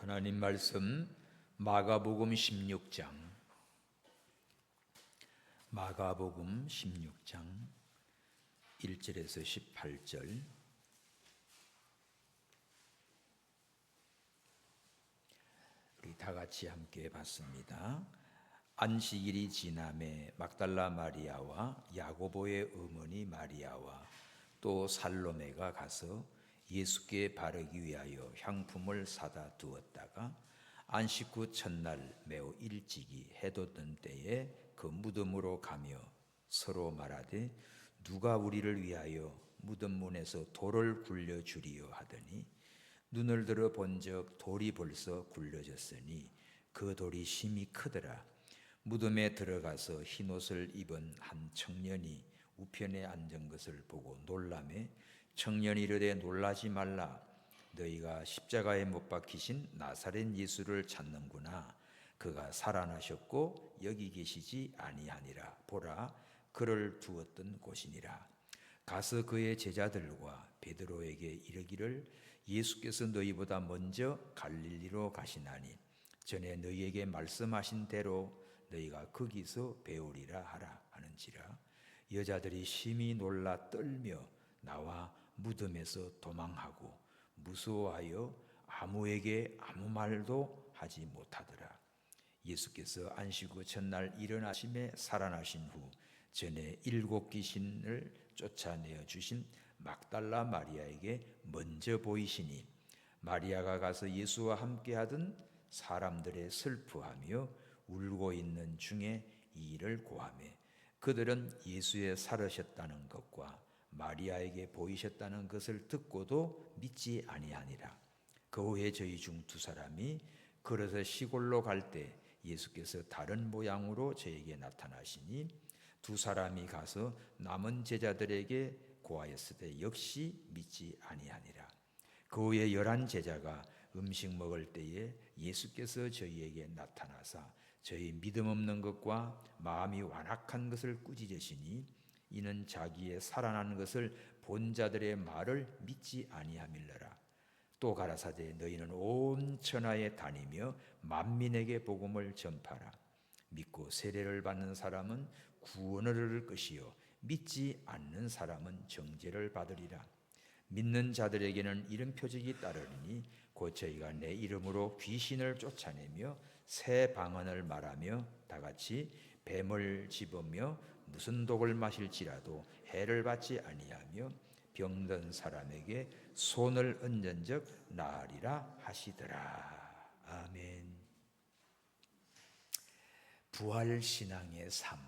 하나님 말씀 마가복음 16장 1절에서 18절. 우리 다 같이 함께 봤습니다. 안식일이 지남에 막달라 마리아와 야고보의 어머니 마리아와 또 살로메가 가서 예수께 바르기 위하여 향품을 사다 두었다가 안식 후 첫날 매우 일찍이 해돋 던 때에 그 무덤으로 가며 서로 말하되 누가 우리를 위하여 무덤 문에서 돌을 굴려 주리요 하더니 눈을 들어 본즉 돌이 벌써 굴려졌으니 그 돌이 심히 크더라. 무덤에 들어가서 흰옷을 입은 한 청년이 우편에 앉은 것을 보고 놀라매 청년이 이르되 놀라지 말라. 너희가 십자가에 못 박히신 나사렛 예수를 찾는구나. 그가 살아나셨고 여기 계시지 아니하니라. 보라, 그를 두었던 곳이니라. 가서 그의 제자들과 베드로에게 이르기를 예수께서 너희보다 먼저 갈릴리로 가시나니 전에 너희에게 말씀하신 대로 너희가 거기서 배우리라 하라 하는지라. 여자들이 심히 놀라 떨며 나와 무덤에서 도망하고 무서워하여 아무에게 아무 말도 하지 못하더라. 예수께서 안식 후 첫날 일어나심에 살아나신 후 전에 7 귀신을 쫓아내어 주신 막달라 마리아에게 먼저 보이시니 마리아가 가서 예수와 함께하던 사람들의 슬퍼하며 울고 있는 중에 이 일을 고하매 그들은 예수의 살으셨다는 것과 마리아에게 보이셨다는 것을 듣고도 믿지 아니하니라. 그 후에 저희 중 2사람이 걸어서 시골로 갈 때 예수께서 다른 모양으로 저에게 나타나시니 2사람이 가서 남은 제자들에게 고하였으되 역시 믿지 아니하니라. 그 후에 11 제자가 음식 먹을 때에 예수께서 저희에게 나타나사 저희 믿음 없는 것과 마음이 완악한 것을 꾸짖으시니 이는 자기의 살아난 것을 본 자들의 말을 믿지 아니함일러라. 또 가라사대 너희는 온 천하에 다니며 만민에게 복음을 전파라. 믿고 세례를 받는 사람은 구원을 얻을 것이요 믿지 않는 사람은 정죄를 받으리라. 믿는 자들에게는 이런 표적이 따르니 곧 저희가 내 이름으로 귀신을 쫓아내며 새 방언을 말하며 다같이 뱀을 집으며 무슨 독을 마실지라도 해를 받지 아니하며 병든 사람에게 손을 얹은즉 나으리라 하시더라. 아멘. 부활신앙의 삶.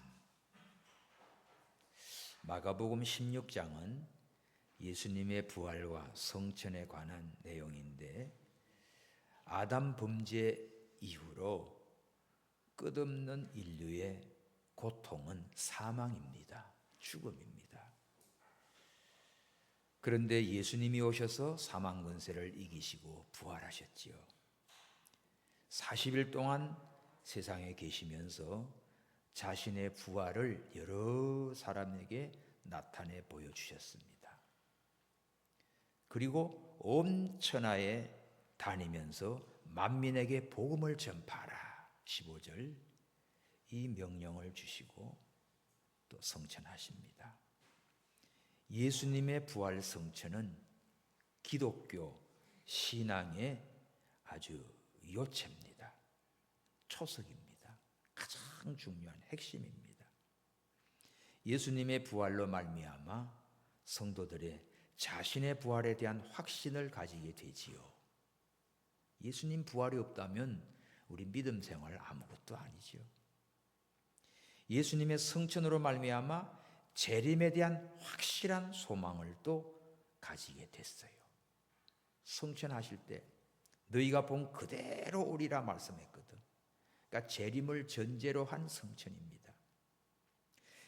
마가복음 16장은 예수님의 부활과 성천에 관한 내용인데 아담 범죄 이후로 끝없는 인류의 고통은 사망입니다. 죽음입니다. 그런데 예수님이 오셔서 사망 권세를 이기시고 부활하셨지요. 40일 동안 세상에 계시면서 자신의 부활을 여러 사람에게 나타내 보여주셨습니다. 그리고 온 천하에 다니면서 만민에게 복음을 전파하라 15절 이 명령을 주시고 또 성천하십니다. 예수님의 부활 성천은 기독교 신앙의 아주 요체입니다. 초석입니다. 가장 중요한 핵심입니다. 예수님의 부활로 말미암아 성도들의 자신의 부활에 대한 확신을 가지게 되지요. 예수님 부활이 없다면 우리 믿음 생활 아무것도 아니지요. 예수님의 성천으로 말미암아 재림에 대한 확실한 소망을 또 가지게 됐어요. 성천하실 때 너희가 본 그대로 오리라 말씀했거든. 그러니까 재림을 전제로 한 성천입니다.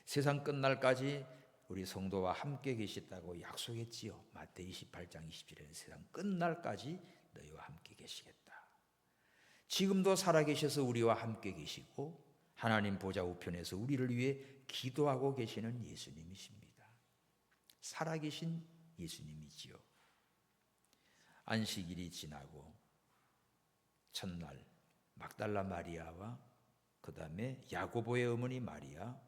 세상 끝날까지 우리 성도와 함께 계시다고 약속했지요. 마태복음 28장 20절에는 세상 끝날까지 너희와 함께 계시겠다. 지금도 살아계셔서 우리와 함께 계시고 하나님 보좌 우편에서 우리를 위해 기도하고 계시는 예수님이십니다. 살아계신 예수님이지요. 안식일이 지나고 첫날 막달라 마리아와 그 다음에 야고보의 어머니 마리아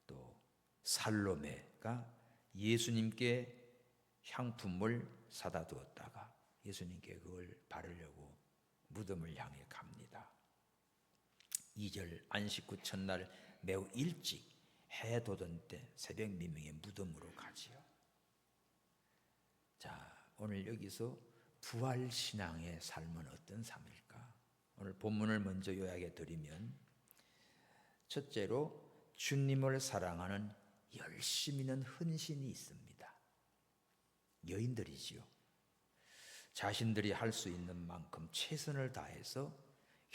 또 살로메가 예수님께 향품을 사다 두었다가 예수님께 그걸 바르려고 무덤을 향해 갑니다. 2절 안식 후 첫날 매우 일찍 해 돋은 때 새벽 미명에 무덤으로 가지요. 자, 오늘 여기서 부활신앙의 삶은 어떤 삶일까? 오늘 본문을 먼저 요약해 드리면 첫째로 주님을 사랑하는 열심 있는 헌신이 있습니다. 여인들이지요. 자신들이 할 수 있는 만큼 최선을 다해서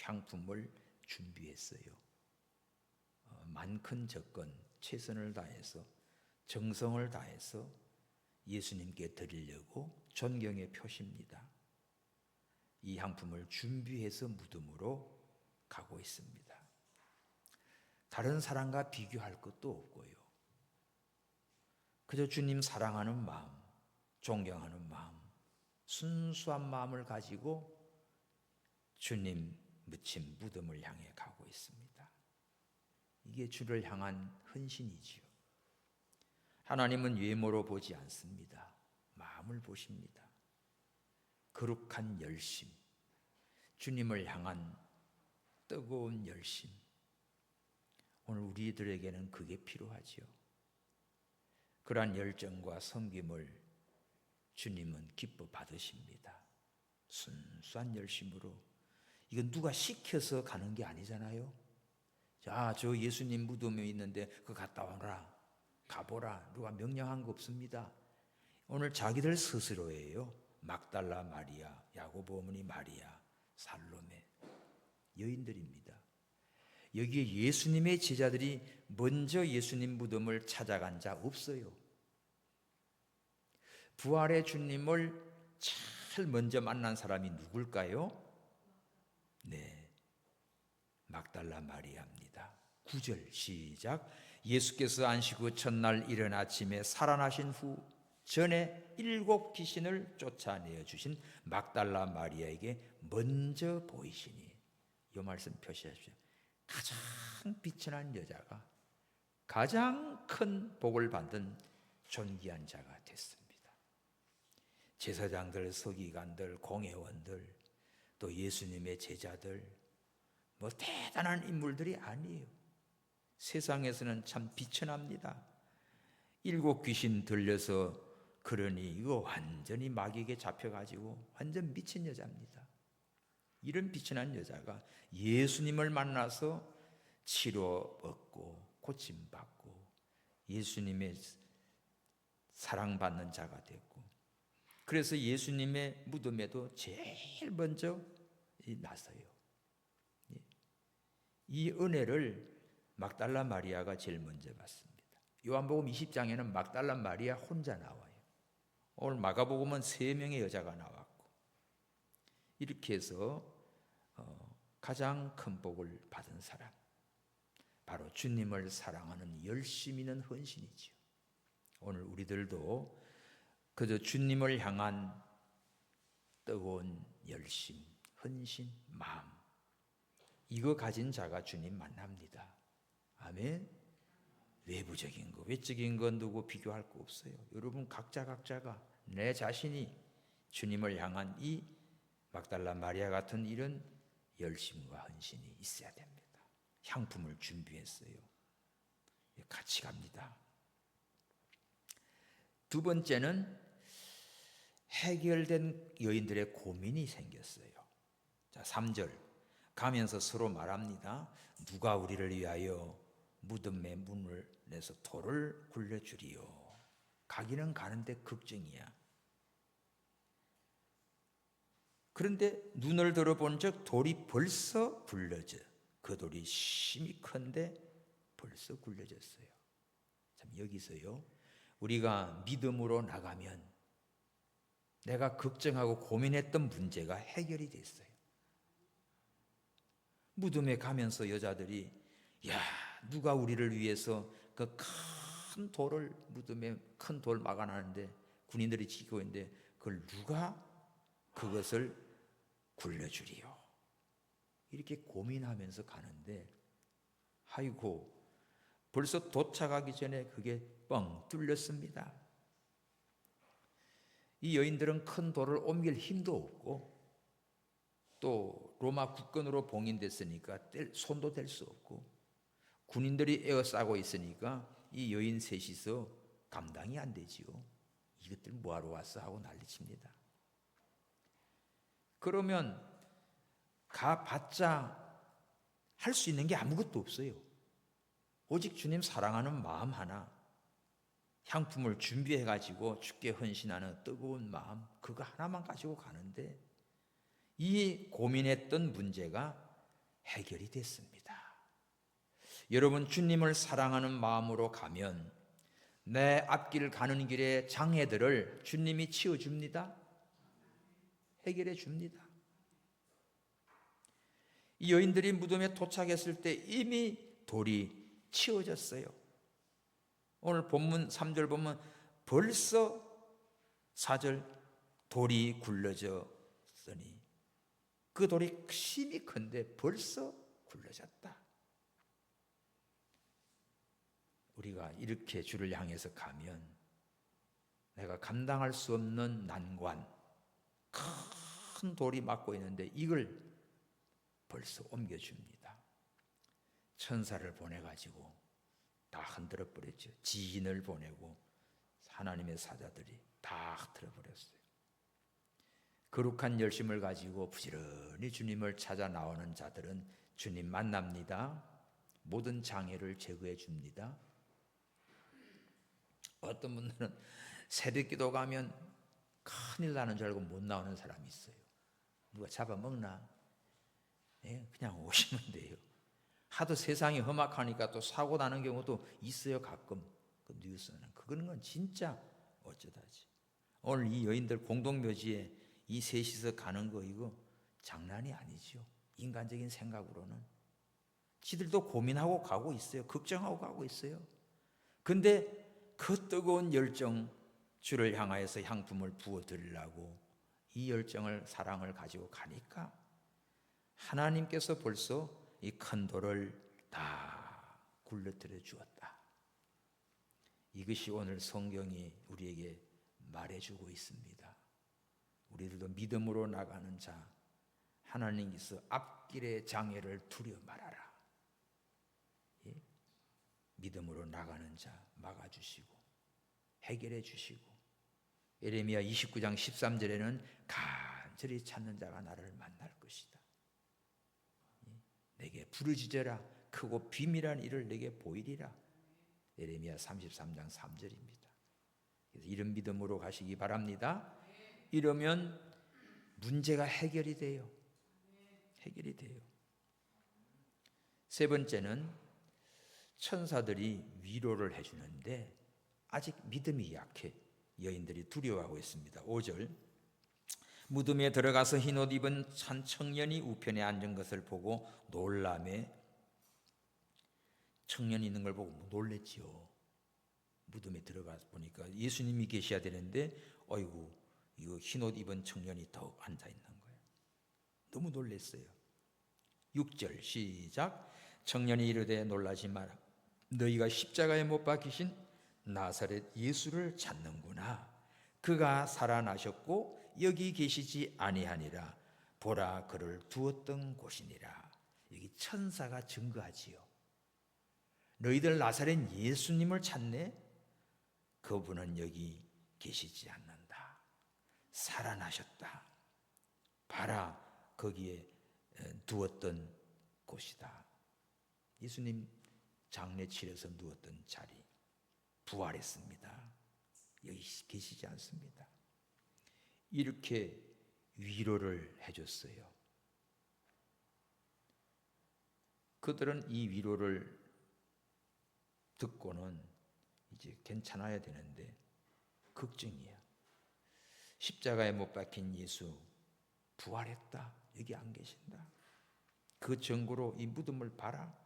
향품을 준비했어요. 많건 적건 최선을 다해서 정성을 다해서 예수님께 드리려고 존경의 표시입니다. 이 향품을 준비해서 무덤으로 가고 있습니다. 다른 사람과 비교할 것도 없고요. 그저 주님 사랑하는 마음, 존경하는 마음, 순수한 마음을 가지고 주님 묻힌 무덤을 향해 가고 있습니다. 이게 주를 향한 헌신이지요. 하나님은 외모로 보지 않습니다. 마음을 보십니다. 거룩한 열심, 주님을 향한 뜨거운 열심. 오늘 우리들에게는 그게 필요하지요. 그러한 열정과 섬김을 주님은 기뻐 받으십니다. 순수한 열심으로. 이건 누가 시켜서 가는 게 아니잖아요. 자, 저 예수님 무덤에 있는데 그거 갔다 오라, 가보라. 누가 명령한 거 없습니다. 오늘 자기들 스스로예요. 막달라 마리아, 야고보 어머니 마리아, 살로메, 여인들입니다. 여기에 예수님의 제자들이 먼저 예수님 무덤을 찾아간 자 없어요. 부활의 주님을 제일 먼저 만난 사람이 누굴까요? 네, 막달라 마리아입니다. 9절 시작. 예수께서 안식 후 첫날 이른 아침에 살아나신 후 전에 7 귀신을 쫓아내어 주신 막달라 마리아에게 먼저 보이시니, 이 말씀 표시하십시오. 가장 비천한 여자가 가장 큰 복을 받은 존귀한 자가 됐습니다. 제사장들, 서기관들, 공회원들, 또 예수님의 제자들, 뭐 대단한 인물들이 아니에요. 세상에서는 참 비천합니다. 7 귀신 들려서 그러니 이거 완전히 마귀에게 잡혀가지고 완전 미친 여자입니다. 이런 비천한 여자가 예수님을 만나서 치료 얻고 고침받고 예수님의 사랑받는 자가 됐고, 그래서 예수님의 무덤에도 제일 먼저 나서요. 이 은혜를 막달라 마리아가 제일 먼저 받습니다. 요한복음 20장에는 막달라 마리아 혼자 나와요. 오늘 마가복음은 3명의 여자가 나왔고, 이렇게 해서 가장 큰 복을 받은 사람, 바로 주님을 사랑하는 열심 있는 헌신이지요. 오늘 우리들도 그저 주님을 향한 뜨거운 열심, 헌신, 마음, 이거 가진 자가 주님 만납니다. 아멘. 외부적인 거, 외적인 건 누구 비교할 거 없어요. 여러분 각자가 내 자신이 주님을 향한 이 막달라 마리아 같은 이런 열심과 헌신이 있어야 됩니다. 향품을 준비했어요. 같이 갑니다. 두 번째는 해결된 여인들의 고민이 생겼어요. 자, 3절 가면서 서로 말합니다. 누가 우리를 위하여 무덤의 문을 내서 돌을 굴려주리요. 가기는 가는데 걱정이야. 그런데 눈을 들어본 적 돌이 벌써 굴려져. 그 돌이 심히 큰데 벌써 굴려졌어요. 참, 여기서요, 우리가 믿음으로 나가면 내가 걱정하고 고민했던 문제가 해결이 됐어요. 무덤에 가면서 여자들이, 야, 누가 우리를 위해서 그 큰 돌을, 무덤에 큰 돌 막아놨는데 군인들이 지키고 있는데 그걸 누가 그것을 굴려주리요. 이렇게 고민하면서 가는데 아이고 벌써 도착하기 전에 그게 뻥 뚫렸습니다. 이 여인들은 큰 돌을 옮길 힘도 없고 또 로마 국권으로 봉인됐으니까 손도 댈 수 없고 군인들이 에워싸고 있으니까 이 여인 셋이서 감당이 안 되지요. 이것들 뭐하러 왔어 하고 난리칩니다. 그러면 가봤자 할 수 있는 게 아무것도 없어요. 오직 주님 사랑하는 마음 하나, 향품을 준비해가지고 주께 헌신하는 뜨거운 마음, 그거 하나만 가지고 가는데 이 고민했던 문제가 해결이 됐습니다. 여러분, 주님을 사랑하는 마음으로 가면 내 앞길 가는 길의 장애들을 주님이 치워줍니다. 해결해 줍니다. 이 여인들이 무덤에 도착했을 때 이미 돌이 치워졌어요. 오늘 본문 3절 보면 벌써 4절 돌이 굴러졌으니 그 돌이 심히 큰데 벌써 굴러졌다. 우리가 이렇게 주를 향해서 가면 내가 감당할 수 없는 난관, 큰 돌이 막고 있는데 이걸 벌써 옮겨줍니다. 천사를 보내가지고 다 흔들어 버렸죠. 지인을 보내고 하나님의 사자들이 다 흔들어 버렸어요. 거룩한 열심을 가지고 부지런히 주님을 찾아 나오는 자들은 주님 만납니다. 모든 장애를 제거해 줍니다. 어떤 분들은 새벽 기도 가면 큰일 나는 줄 알고 못 나오는 사람이 있어요. 누가 잡아먹나? 그냥 오시면 돼요. 하도 세상이 험악하니까 또 사고 나는 경우도 있어요. 가끔 그 뉴스는. 그거는 건 진짜 어쩌다지. 오늘 이 여인들 공동묘지에 이 셋이서 가는 거 이거 장난이 아니죠. 인간적인 생각으로는. 지들도 고민하고 가고 있어요. 걱정하고 가고 있어요. 근데 그 뜨거운 열정, 주를 향하여서 향품을 부어드리려고 이 열정을, 사랑을 가지고 가니까 하나님께서 벌써 이 큰 돌을 다 굴러뜨려 주었다. 이것이 오늘 성경이 우리에게 말해주고 있습니다. 우리들도 믿음으로 나가는 자, 하나님께서 앞길의 장애를 두려 말아라. 믿음으로 나가는 자 막아주시고 해결해 주시고, 예레미야 29장 13절에는 간절히 찾는 자가 나를 만날 것이다. 내게 부르짖어라. 크고 비밀한 일을 내게 보이리라. 예레미야 33장 3절입니다. 그래서 이런 믿음으로 가시기 바랍니다. 이러면 문제가 해결이 돼요. 해결이 돼요. 세 번째는 천사들이 위로를 해주는데 아직 믿음이 약해 여인들이 두려워하고 있습니다. 5절 무덤에 들어가서 흰옷 입은 한 청년이 우편에 앉은 것을 보고 놀라매. 청년이 있는 걸 보고 놀랬지요. 무덤에 들어가 보니까 예수님이 계셔야 되는데 어이구 이거 흰옷 입은 청년이 더 앉아 있는 거예요. 너무 놀랬어요. 6절 시작. 청년이 이르되 놀라지 마라. 너희가 십자가에 못 박히신 나사렛 예수를 찾는구나. 그가 살아나셨고 여기 계시지 아니하니라. 보라 그를 두었던 곳이니라. 여기 천사가 증거하지요. 너희들 나사렛 예수님을 찾네? 그분은 여기 계시지 않는다. 살아나셨다. 봐라 거기에 두었던 곳이다. 예수님 장례 치러서 누웠던 자리 부활했습니다. 여기 계시지 않습니다. 이렇게 위로를 해줬어요. 그들은 이 위로를 듣고는 이제 괜찮아야 되는데 걱정이야. 십자가에 못 박힌 예수 부활했다. 여기 안 계신다. 그 증거로 이 무덤을 봐라.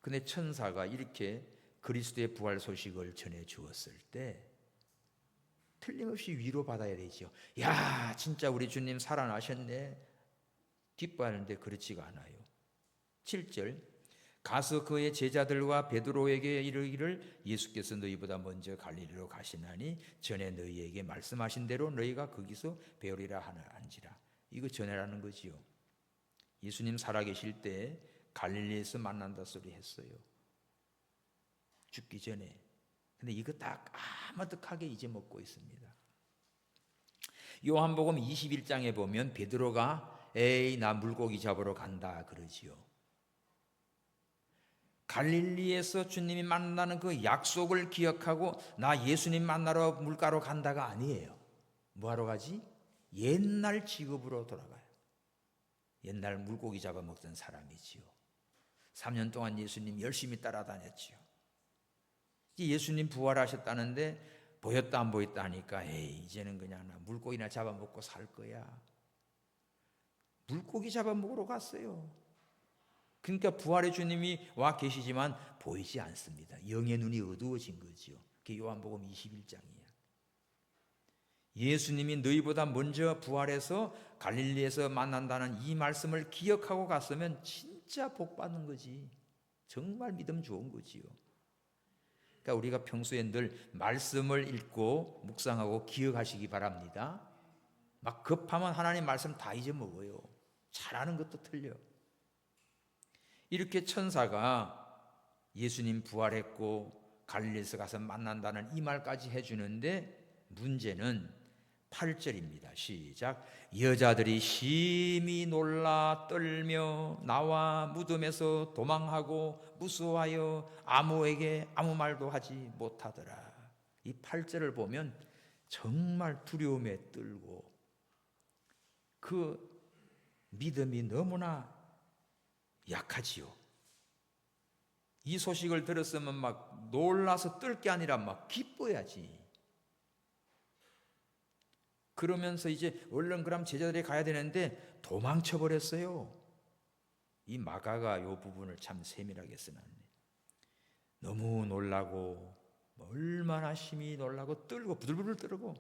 근데 천사가 이렇게 그리스도의 부활 소식을 전해 주었을 때 틀림없이 위로받아야 되죠. 야 진짜 우리 주님 살아나셨네. 기뻐하는데 그렇지가 않아요. 7절 가서 그의 제자들과 베드로에게 이르기를 예수께서 너희보다 먼저 갈릴리로 가시나니 전에 너희에게 말씀하신 대로 너희가 거기서 배우리라 하는지라. 이거 전해라는 거지요. 예수님 살아계실 때 갈릴리에서 만난다 소리 했어요. 죽기 전에. 근데 이거 다 까마득하게 잊어먹고 있습니다. 요한복음 21장에 보면 베드로가 에이 나 물고기 잡으러 간다 그러지요. 갈릴리에서 주님이 만나는 그 약속을 기억하고 나 예수님 만나러 물가로 간다가 아니에요. 뭐하러 가지? 옛날 직업으로 돌아가요. 옛날 물고기 잡아먹던 사람이지요. 3년 동안 예수님 열심히 따라다녔지요. 예수님 부활하셨다는데 보였다 안 보였다 하니까 에이 이제는 그냥 나 물고기나 잡아먹고 살 거야. 물고기 잡아먹으러 갔어요. 그러니까 부활의 주님이 와 계시지만 보이지 않습니다. 영의 눈이 어두워진 거지요. 그게 요한복음 21장이에요. 예수님이 너희보다 먼저 부활해서 갈릴리에서 만난다는 이 말씀을 기억하고 갔으면 진짜 복 받는 거지. 정말 믿음 좋은 거지요. 그러니까 우리가 평소에 늘 말씀을 읽고 묵상하고 기억하시기 바랍니다. 막 급하면 하나님 말씀 다 잊어먹어요. 잘하는 것도 틀려. 이렇게 천사가 예수님 부활했고 갈릴리에서 가서 만난다는 이 말까지 해주는데 문제는 8절입니다. 시작. 여자들이 심히 놀라 떨며 나와 무덤에서 도망하고 무서워하여 아무에게 아무 말도 하지 못하더라. 이 8절을 보면 정말 두려움에 떨고 그 믿음이 너무나 약하지요. 이 소식을 들었으면 막 놀라서 떨 게 아니라 막 기뻐야지. 그러면서 이제 얼른 그럼 제자들이 가야 되는데 도망쳐 버렸어요. 이 마가가 이 부분을 참 세밀하게 써놨네. 너무 놀라고 얼마나 심히 놀라고 떨고 부들부들 떨고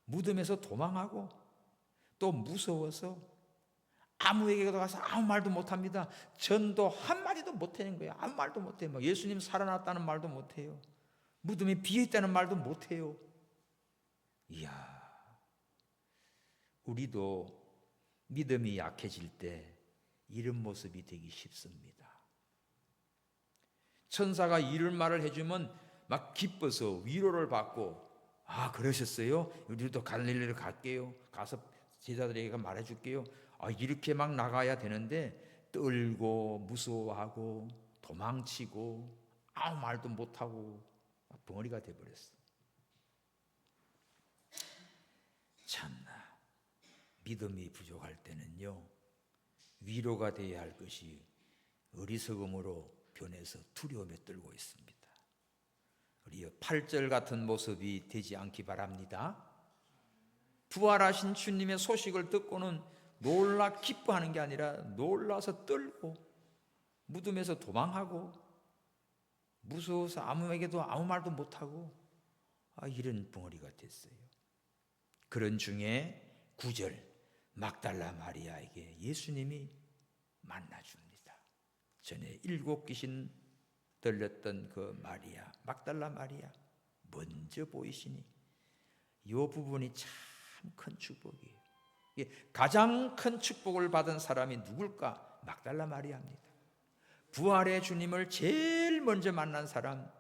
무덤에서 도망하고 또 무서워서 아무에게도 가서 아무 말도 못합니다. 전도 한마디도 못하는 거예요. 아무 말도 못해요. 예수님 살아났다는 말도 못해요. 무덤이 비어있다는 말도 못해요. 이야, 우리도 믿음이 약해질 때 이런 모습이 되기 쉽습니다. 천사가 이런 말을 해주면 막 기뻐서 위로를 받고 아 그러셨어요? 우리도 갈릴리로 갈게요. 가서 제자들에게 말해줄게요. 아 이렇게 막 나가야 되는데 떨고 무서워하고 도망치고 아무 말도 못하고 벙어리가 돼버렸어. 참나 믿음이 부족할 때는요 위로가 되어야 할 것이 어리석음으로 변해서 두려움에 떨고 있습니다. 우리 8절 같은 모습이 되지 않기 바랍니다. 부활하신 주님의 소식을 듣고는 놀라 기뻐하는 게 아니라 놀라서 떨고 무덤에서 도망하고 무서워서 아무에게도 아무 말도 못하고 이런 벙어리가 됐어요. 그런 중에 9절 막달라 마리아에게 예수님이 만나줍니다. 전에 7 귀신 들렸던 그 마리아, 막달라 마리아 먼저 보이시니 이 부분이 참 큰 축복이에요. 가장 큰 축복을 받은 사람이 누굴까? 막달라 마리아입니다. 부활의 주님을 제일 먼저 만난 사람,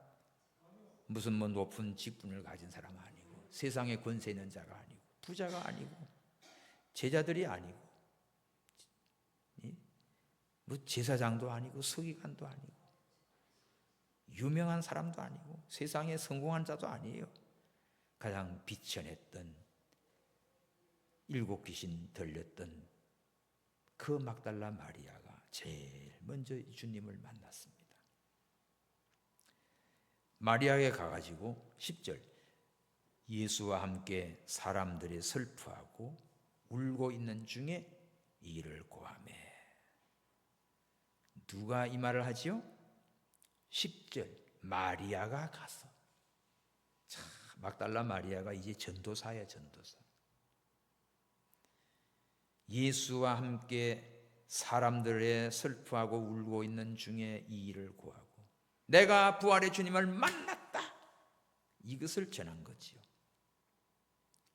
무슨 높은 직분을 가진 사람 아니고 세상에 권세 있는 자가 아니고 부자가 아니고 제자들이 아니고 제사장도 아니고 서기관도 아니고 유명한 사람도 아니고 세상에 성공한 자도 아니에요. 가장 비천했던 7 귀신 들렸던 그 막달라 마리아가 제일 먼저 주님을 만났습니다. 마리아에 가가지고 10절 예수와 함께 사람들이 슬퍼하고 울고 있는 중에 이 일을 고하매. 누가 이 말을 하지요? 10절 마리아가 가서. 참 막달라 마리아가 이제 전도사야 전도사. 예수와 함께 사람들의 슬퍼하고 울고 있는 중에 이 일을 구하고 내가 부활의 주님을 만났다, 이것을 전한 거지요.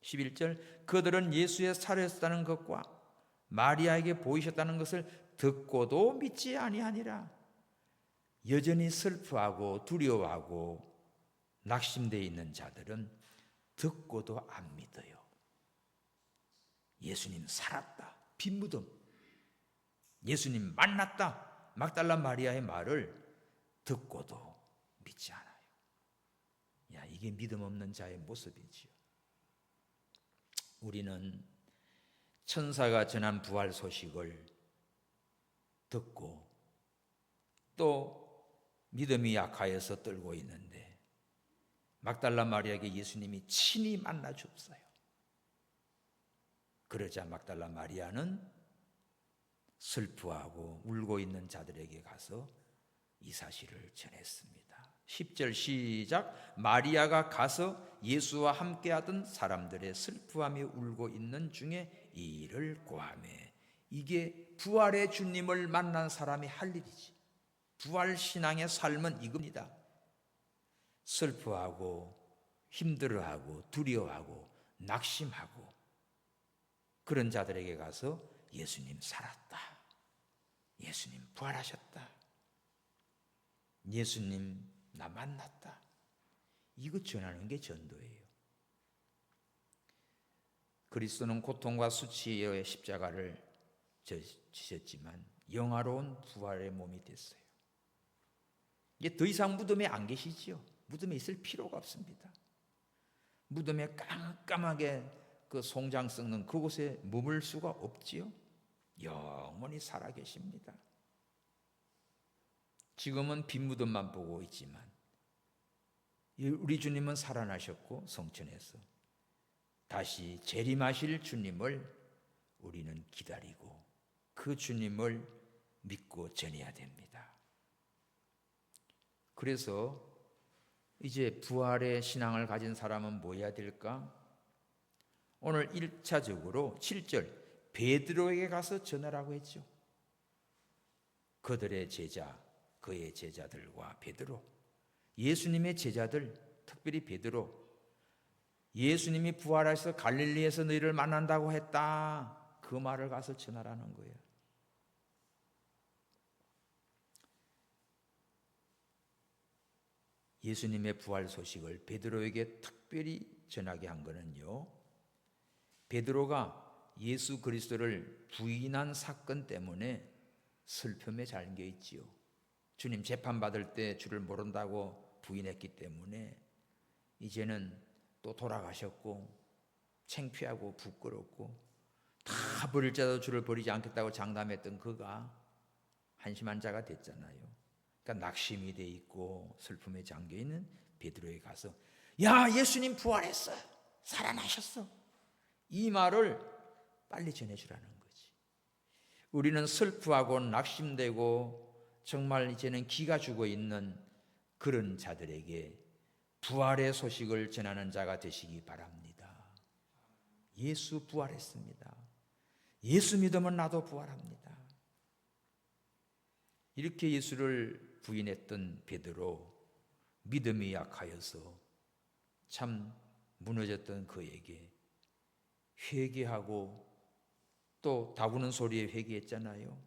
11절, 그들은 예수의 살아있었다는 것과 마리아에게 보이셨다는 것을 듣고도 믿지 아니하니라. 여전히 슬퍼하고 두려워하고 낙심되어 있는 자들은 듣고도 안 믿어요. 예수님 살았다, 빈 무덤, 예수님 만났다, 막달라 마리아의 말을 듣고도 믿지 않아요. 야, 이게 믿음 없는 자의 모습이지요. 우리는 천사가 전한 부활 소식을 듣고 또 믿음이 약하여서 떨고 있는데 막달라 마리아에게 예수님이 친히 만나 줬어요. 그러자 막달라 마리아는 슬퍼하고 울고 있는 자들에게 가서 이 사실을 전했습니다. 10절 시작. 마리아가 가서 예수와 함께하던 사람들의 슬퍼하며 울고 있는 중에 이 일을 고하매. 이게 부활의 주님을 만난 사람이 할 일이지. 부활 신앙의 삶은 이겁니다. 슬퍼하고 힘들어하고 두려워하고 낙심하고 그런 자들에게 가서 예수님 살았다, 예수님 부활하셨다, 예수님 나 만났다, 이거 전하는 게 전도예요. 그리스도는 고통과 수치의 십자가를 지셨지만 영화로운 부활의 몸이 됐어요. 이제 더 이상 무덤에 안 계시지요. 무덤에 있을 필요가 없습니다. 무덤에 깜깜하게 그 송장 썩는 그곳에 머물 수가 없지요. 영원히 살아 계십니다. 지금은 빈 무덤만 보고 있지만 우리 주님은 살아나셨고 성천에서 다시 재림하실 주님을 우리는 기다리고 그 주님을 믿고 전해야 됩니다. 그래서 이제 부활의 신앙을 가진 사람은 뭐 해야 될까? 오늘 1차적으로 7절 베드로에게 가서 전하라고 했죠. 그들의 제자, 그의 제자들과 베드로, 예수님의 제자들, 특별히 베드로, 예수님이 부활해서 갈릴리에서 너희를 만난다고 했다, 그 말을 가서 전하라는 거예요. 예수님의 부활 소식을 베드로에게 특별히 전하게 한 것은요, 베드로가 예수 그리스도를 부인한 사건 때문에 슬픔에 잠겨 있지요. 주님 재판받을 때 주를 모른다고 부인했기 때문에 이제는 또 돌아가셨고 창피하고 부끄럽고 다 버릴 자도 주를 버리지 않겠다고 장담했던 그가 한심한 자가 됐잖아요. 그러니까 낙심이 돼 있고 슬픔에 잠겨 있는 베드로에 가서 야, 예수님 부활했어, 살아나셨어, 이 말을 빨리 전해주라는 거지. 우리는 슬프하고 낙심되고 정말 이제는 기가 죽어 있는 그런 자들에게 부활의 소식을 전하는 자가 되시기 바랍니다. 예수 부활했습니다. 예수 믿으면 나도 부활합니다. 이렇게 예수를 부인했던 베드로, 믿음이 약하여서 참 무너졌던 그에게 회개하고 또 다구는 소리에 회개했잖아요.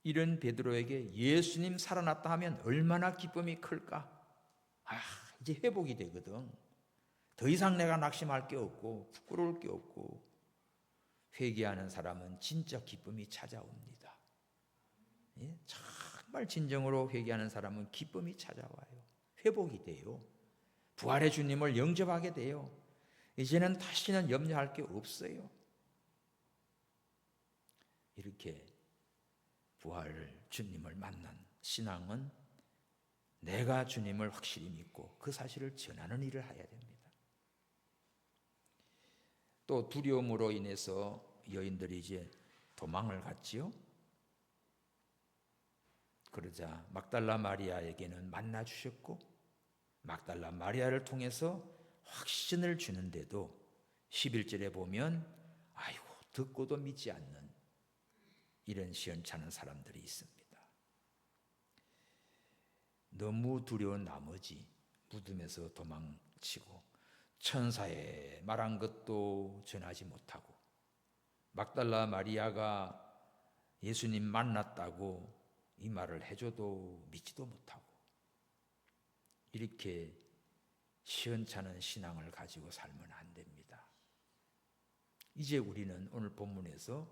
이런 베드로에게 예수님 살아났다 하면 얼마나 기쁨이 클까? 이제 회복이 되거든. 더 이상 내가 낙심할 게 없고 부끄러울 게 없고 회개하는 사람은 진짜 기쁨이 찾아옵니다. 정말 진정으로 회개하는 사람은 기쁨이 찾아와요. 회복이 돼요. 부활의 주님을 영접하게 돼요. 이제는 다시는 염려할 게 없어요. 이렇게 부활 주님을 만난 신앙은 내가 주님을 확실히 믿고 그 사실을 전하는 일을 해야 됩니다. 또 두려움으로 인해서 여인들이 이제 도망을 갔지요. 그러자 막달라 마리아에게는 만나 주셨고 막달라 마리아를 통해서 확신을 주는데도 11절에 보면 아이고 듣고도 믿지 않는 이런 시원찮은 사람들이 있습니다. 너무 두려운 나머지 무덤에서 도망치고 천사의 말한 것도 전하지 못하고 막달라 마리아가 예수님 만났다고 이 말을 해줘도 믿지도 못하고 이렇게 시원찮은 신앙을 가지고 살면 안 됩니다. 이제 우리는 오늘 본문에서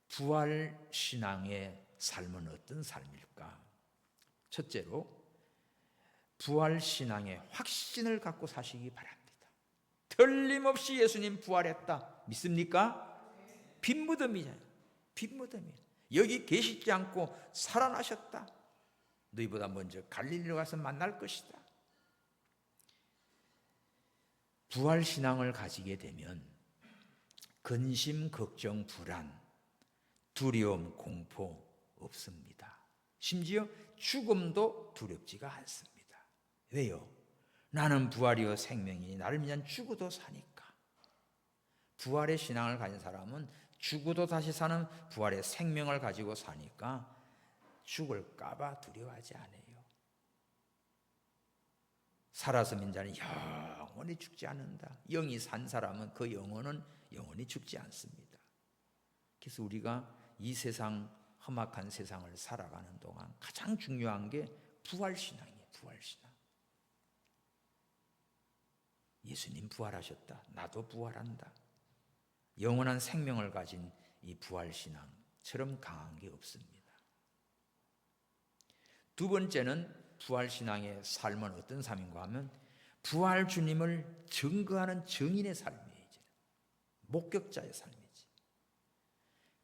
부활신앙의 삶은 어떤 삶일까? 첫째로 부활신앙의 확신을 갖고 사시기 바랍니다. 틀림없이 예수님 부활했다. 믿습니까? 빈 무덤이잖아요. 빈 무덤이에요. 여기 계시지 않고 살아나셨다. 너희보다 먼저 갈릴리로 가서 만날 것이다. 부활신앙을 가지게 되면 근심, 걱정, 불안, 두려움, 공포 없습니다. 심지어 죽음도 두렵지가 않습니다. 왜요? 나는 부활이요 생명이니 나를 위한 죽어도 사니까. 부활의 신앙을 가진 사람은 죽어도 다시 사는 부활의 생명을 가지고 사니까 죽을까 봐 두려워하지 않아요. 살아서 민 자는 영원히 죽지 않는다. 영이 산 사람은 그 영혼은 영원히 죽지 않습니다. 그래서 우리가 이 세상 험악한 세상을 살아가는 동안 가장 중요한 게 부활신앙이에요. 부활신앙. 예수님 부활하셨다. 나도 부활한다. 영원한 생명을 가진 이 부활신앙처럼 강한 게 없습니다. 두 번째는 부활신앙의 삶은 어떤 삶인가 하면 부활 주님을 증거하는 증인의 삶이에요. 목격자의 삶이지.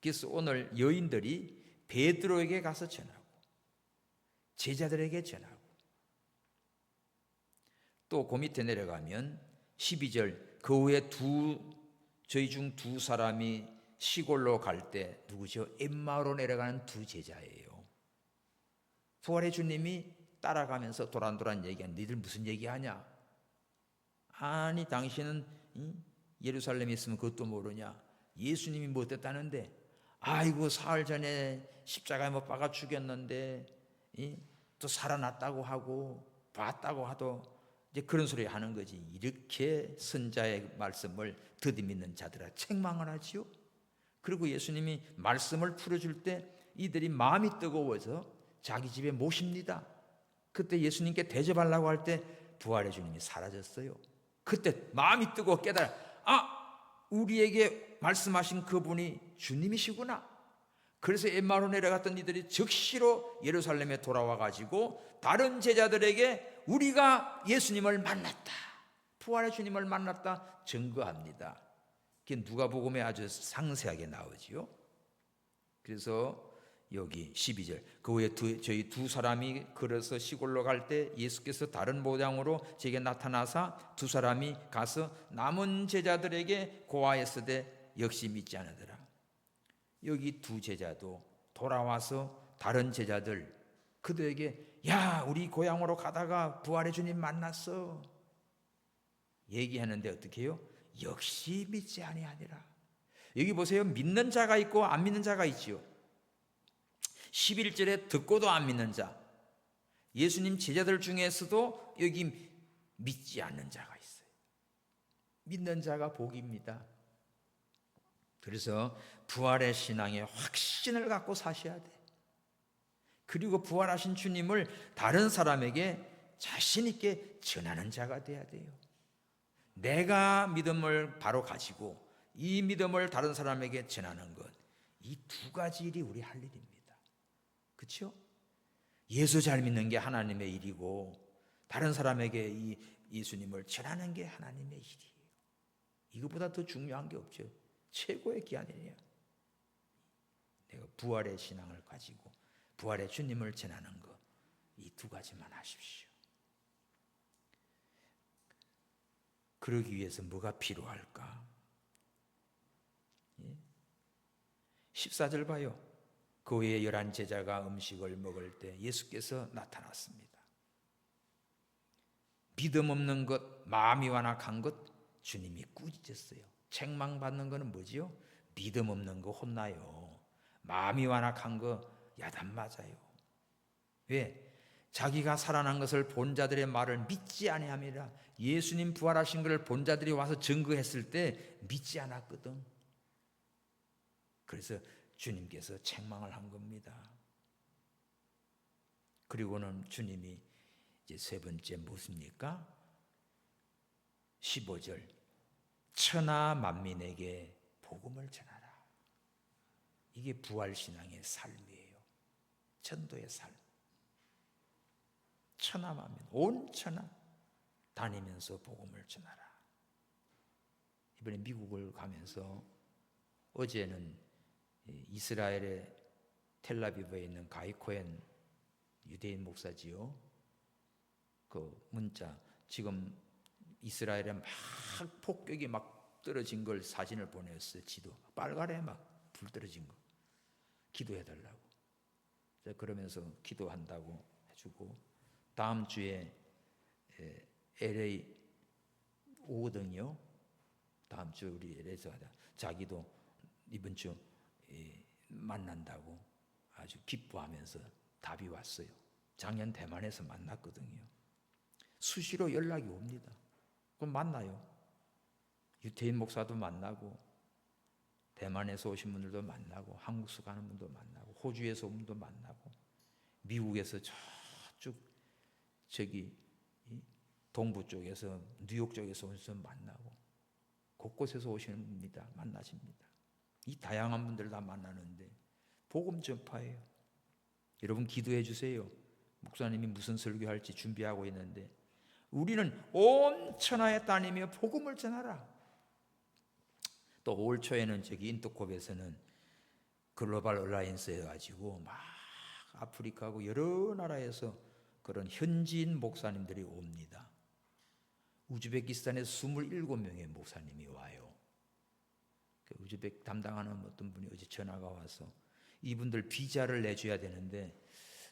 그래서 오늘 여인들이 베드로에게 가서 전하고 제자들에게 전하고 또 그 밑에 내려가면 12절 그 후에 저희 중 두 사람이 시골로 갈 때 누구죠? 엠마오로 내려가는 두 제자예요. 부활의 주님이 따라가면서 도란도란 얘기한 니들 무슨 얘기하냐? 아니 당신은 예루살렘에 있으면 그것도 모르냐? 예수님이 뭐 어땠다는데? 아이고 사흘 전에 십자가에 못 박아 죽였는데 또 살아났다고 하고 봤다고 하도 이제 그런 소리 하는 거지. 이렇게 선자의 말씀을 더디 믿는 자들아 책망을 하지요. 그리고 예수님이 말씀을 풀어줄 때 이들이 마음이 뜨거워서 자기 집에 모십니다. 그때 예수님께 대접하려고 할 때 부활의 주님이 사라졌어요. 그때 마음이 뜨거워 깨달아 우리에게 말씀하신 그분이 주님이시구나. 그래서 엠마오로 내려갔던 이들이 즉시로 예루살렘에 돌아와 가지고 다른 제자들에게 우리가 예수님을 만났다, 부활의 주님을 만났다 증거합니다. 그게 누가복음에 아주 상세하게 나오지요. 그래서 여기 12절 그 후에 저희 두 사람이 걸어서 시골로 갈 때 예수께서 다른 모양으로 제게 나타나사 두 사람이 가서 남은 제자들에게 고하였으되 역시 믿지 않으더라. 여기 두 제자도 돌아와서 다른 제자들 그들에게 야 우리 고향으로 가다가 부활의 주님 만났어 얘기하는데 어떻게 해요? 역시 믿지 아니하니라. 여기 보세요. 믿는 자가 있고 안 믿는 자가 있지요. 11절에 듣고도 안 믿는 자, 예수님 제자들 중에서도 여기 믿지 않는 자가 있어요. 믿는 자가 복입니다. 그래서 부활의 신앙의 확신을 갖고 사셔야 돼. 그리고 부활하신 주님을 다른 사람에게 자신 있게 전하는 자가 돼야 돼요. 내가 믿음을 바로 가지고 이 믿음을 다른 사람에게 전하는 것, 이 두 가지 일이 우리 할 일입니다. 그렇죠? 예수 잘 믿는 게 하나님의 일이고 다른 사람에게 이 예수님을 전하는 게 하나님의 일이에요. 이거보다 더 중요한 게 없죠. 최고의 기한이에요. 내가 부활의 신앙을 가지고 부활의 주님을 전하는 것, 이 두 가지만 하십시오. 그러기 위해서 뭐가 필요할까? 14절 봐요. 그 후에 11 제자가 음식을 먹을 때 예수께서 나타났습니다. 믿음 없는 것, 마음이 완악한 것 주님이 꾸짖었어요. 책망받는 것은 뭐지요? 믿음 없는 거 혼나요. 마음이 완악한 거 야단 맞아요. 왜? 자기가 살아난 것을 본 자들의 말을 믿지 아니함이라. 예수님 부활하신 것을 본 자들이 와서 증거했을 때 믿지 않았거든. 그래서 주님께서 책망을 한 겁니다. 그리고는 주님이 이제 세 번째 무엇입니까? 15절 천하 만민에게 복음을 전하라. 이게 부활신앙의 삶이에요. 전도의 삶. 천하 만민, 온 천하 다니면서 복음을 전하라. 이번에 미국을 가면서 어제는 이스라엘의 텔라비브에 있는 가이 코엔 유대인 목사지요. 그 문자 지금 이스라엘에 막 폭격이 막 떨어진 걸 사진을 보냈어요. 지도 빨간에 막 불 떨어진 거 기도해달라고. 그러면서 기도한다고 해주고 다음 주에 LA 오거든요. 다음 주 우리 LA에서 하자. 자기도 이번 주 만난다고 아주 기뻐하면서 답이 왔어요. 작년 대만에서 만났거든요. 수시로 연락이 옵니다. 그럼 만나요. 유태인 목사도 만나고 대만에서 오신 분들도 만나고 한국에서 가는 분도 만나고 호주에서 온 분도 만나고 미국에서 저쪽 저기 동부 쪽에서 뉴욕 쪽에서 온 사람 만나고 곳곳에서 오시는 분입니다. 만나십니다. 이 다양한 분들 다 만나는데 복음 전파예요. 여러분 기도해 주세요. 목사님이 무슨 설교할지 준비하고 있는데 우리는 온 천하에 다니며 복음을 전하라. 또 올 초에는 저기 인터콥에서는 글로벌 얼라이언스 해가지고 막 아프리카하고 여러 나라에서 그런 현지인 목사님들이 옵니다. 우즈베키스탄에서 27명의 목사님이 와요. 그 우즈벡 담당하는 어떤 분이 어제 전화가 와서 이분들 비자를 내줘야 되는데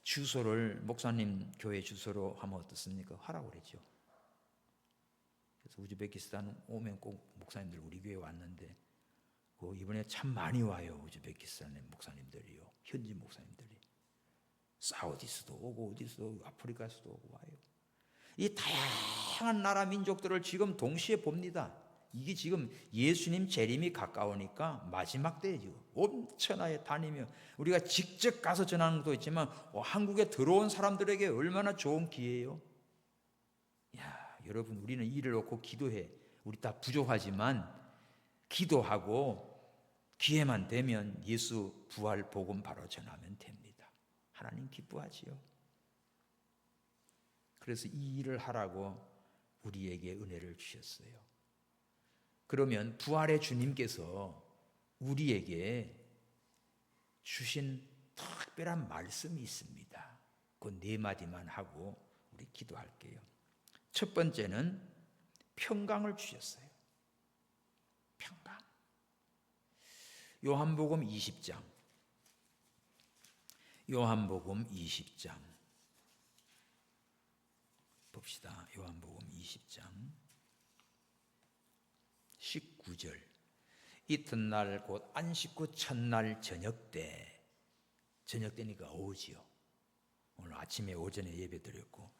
주소를 목사님 교회 주소로 하면 어떻습니까? 하라고 그랬죠. 그래서 우즈베키스탄 오면 꼭 목사님들 우리 교회 왔는데 이번에 참 많이 와요. 우즈베키스탄의 목사님들이요. 현지 목사님들이. 사우디스도 오고 어디서도 오고 아프리카에서도 오고 와요. 이 다양한 나라 민족들을 지금 동시에 봅니다. 이게 지금 예수님 재림이 가까우니까 마지막 때죠. 온 천하에 다니며 우리가 직접 가서 전하는 것도 있지만 한국에 들어온 사람들에게 얼마나 좋은 기회예요. 야, 여러분 우리는 일을 놓고 기도해. 우리 다 부족하지만 기도하고 기회만 되면 예수 부활 복음 바로 전하면 됩니다. 하나님 기뻐하지요. 그래서 이 일을 하라고 우리에게 은혜를 주셨어요. 그러면 부활의 주님께서 우리에게 주신 특별한 말씀이 있습니다. 그 네 마디만 하고 우리 기도할게요. 첫 번째는 평강을 주셨어요. 평강. 요한복음 20장. 요한복음 20장. 봅시다. 요한복음 20장 19절. 이튿날 곧 안식 후 첫날 저녁 때니까 오후지요. 오늘 아침에 오전에 예배 드렸고